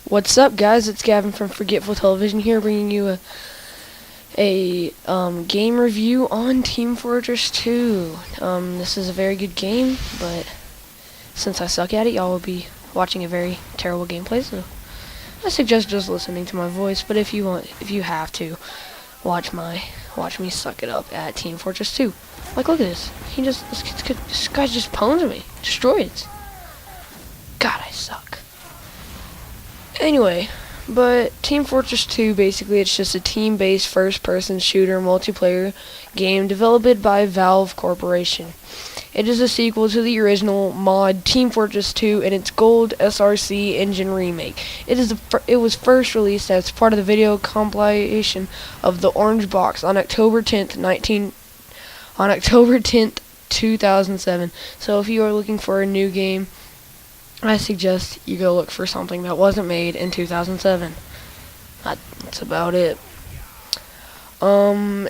What's up, guys? It's Gavin from Forgetful Television here, bringing you a game review on Team Fortress 2. This is a very good game, but since I suck at it, y'all will be watching a very terrible gameplay. So I suggest just listening to my voice. But if you have to, watch me suck it up at Team Fortress 2. Like, look at this. This guy just pwned me, destroyed it. God, I suck. Anyway, but Team Fortress 2, basically, it's just a team-based first-person shooter multiplayer game developed by Valve Corporation. It is a sequel to the original mod Team Fortress 2 and its Gold SRC engine remake. It was first released as part of the video compilation of the Orange Box on October 10th, 2007. So if you are looking for a new game, I suggest you go look for something that wasn't made in 2007. That's about it. At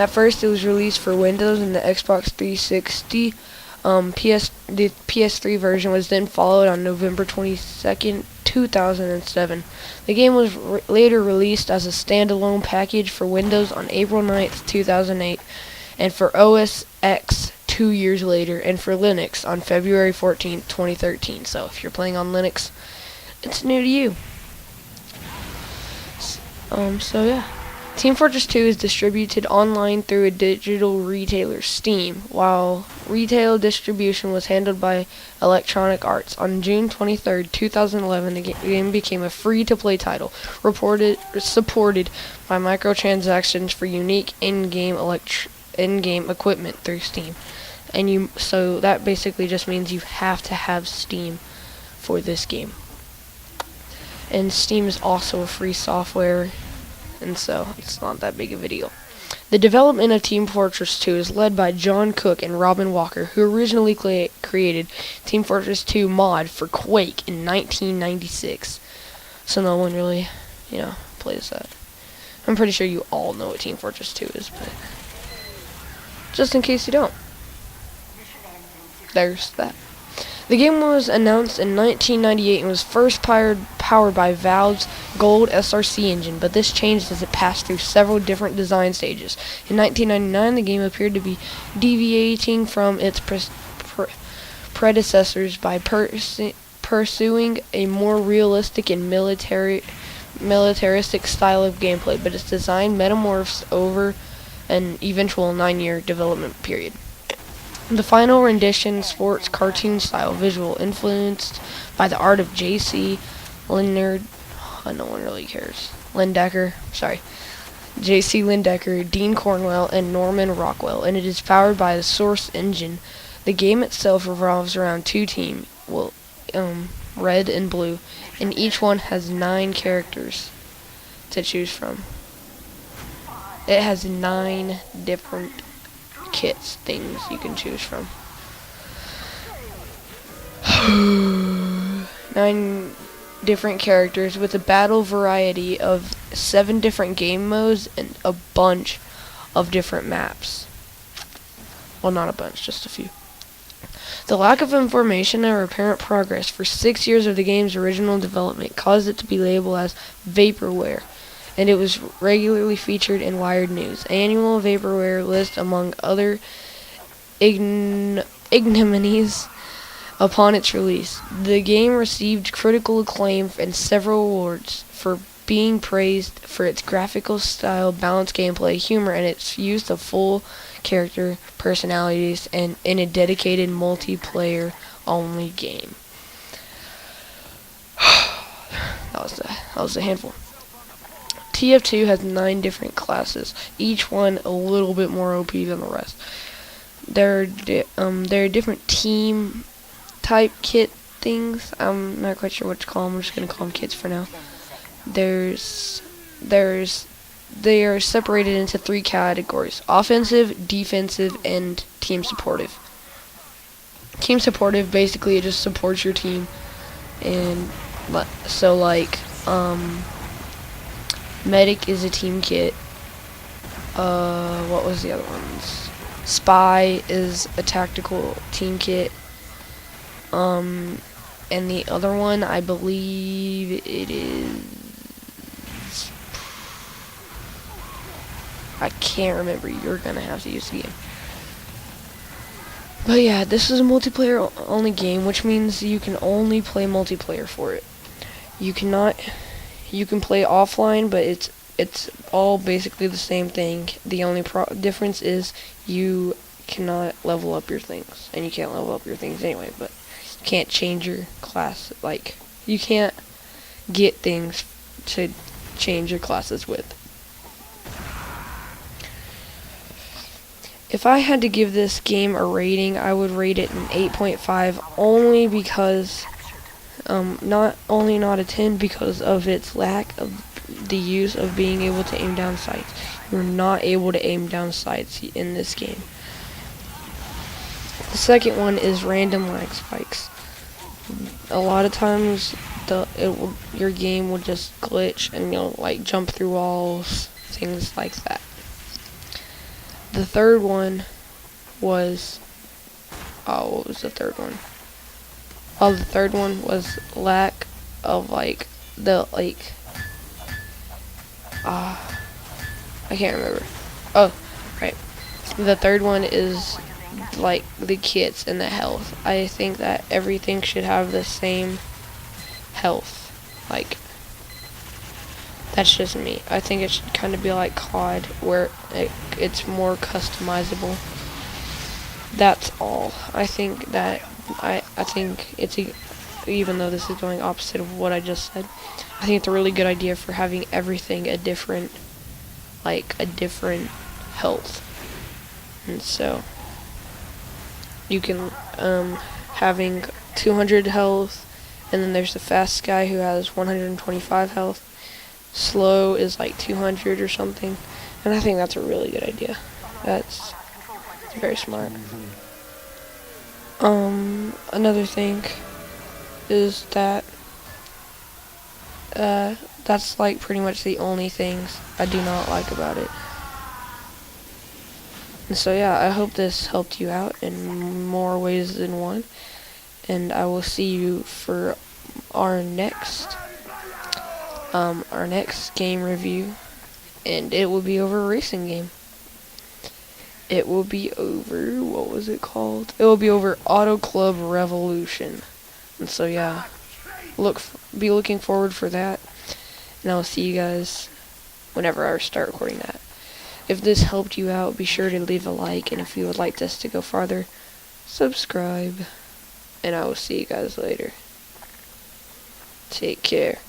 first it was released for Windows and the Xbox 360. The PS3 version was then followed on November 22nd, 2007. The game was later released as a standalone package for Windows on April 9th, 2008, and for OS X 2 years later, and for Linux on February 14th, 2013. So if you're playing on Linux, it's new to you. So yeah. Team Fortress 2 is distributed online through a digital retailer, Steam, while retail distribution was handled by Electronic Arts. On June 23, 2011, the game became a free-to-play title, supported by microtransactions for unique in-game equipment through Steam. So that basically just means you have to have Steam for this game. And Steam is also a free software, and so it's not that big of a deal. The development of Team Fortress 2 is led by John Cook and Robin Walker, who originally created Team Fortress 2 mod for Quake in 1996. So no one really, plays that. I'm pretty sure you all know what Team Fortress 2 is, but just in case you don't, there's that. The game was announced in 1998 and was first powered by Valve's Gold SRC engine, but this changed as it passed through several different design stages. In 1999, the game appeared to be deviating from its predecessors by pursuing a more realistic and militaristic style of gameplay, but its design metamorphosed over an eventual 9-year development period. The final rendition sports cartoon-style visual influenced by the art of J.C. Lindecker, J.C. Lindecker, Dean Cornwell, and Norman Rockwell, and it is powered by the Source engine. The game itself revolves around two teams, red and blue, and each one has 9 characters to choose from. It has 9 different things you can choose from. 9 different characters with a battle variety of 7 different game modes and a bunch of different maps. Well, not a bunch, just a few. The lack of information or apparent progress for 6 years of the game's original development caused it to be labeled as vaporware, and it was regularly featured in Wired News' annual vaporware list, among other ignominies. Upon its release, the game received critical acclaim and several awards for being praised for its graphical style, balanced gameplay, humor, and its use of full character personalities, and in a dedicated multiplayer-only game. That was a handful. TF2 has 9 different classes, each one a little bit more OP than the rest. There are different team type kit things. I'm not quite sure what to call them. I'm just gonna call them kits for now. They are separated into 3 categories: offensive, defensive, and team supportive. Team supportive, basically it just supports your team, and so like medic is a team kit. What was the other ones? Spy is a tactical team kit. And the other one, I believe it is... I can't remember. You're gonna have to use the game. But yeah, this is a multiplayer only game, which means you can only play multiplayer for it. You can play offline, but it's all basically the same thing. The only difference is you cannot level up your things, and you can't level up your things anyway, but you can't change your class. Like, you can't get things to change your classes with. If I had to give this game a rating, I would rate it an 8.5, only because, not a 10, because of its lack of the use of being able to aim down sights. You're not able to aim down sights in this game. The second one is random lag spikes. A lot of times, your game will just glitch and you'll like jump through walls, things like that. The third one was, what was the third one? Oh, the third one was lack of I can't remember. Oh, right. The third one is like the kits and the health. I think that everything should have the same health. Like, that's just me. I think it should kind of be like COD, where it's more customizable. That's all. I think that I think it's even though this is going opposite of what I just said, I think it's a really good idea for having everything a different health. And so you can having 200 health, and then there's the fast guy who has 125 health. Slow is like 200 or something, and I think that's a really good idea. That's very smart. Another thing is that that's like pretty much the only things I do not like about it. And so yeah, I hope this helped you out in more ways than one, and I will see you for our next game review, and it will be over a racing game. It will be over, what was it called? It will be over Auto Club Revolution. And so yeah, be looking forward for that, and I'll see you guys whenever I start recording that. If this helped you out, be sure to leave a like, and if you would like this to go farther, subscribe, and I will see you guys later. Take care.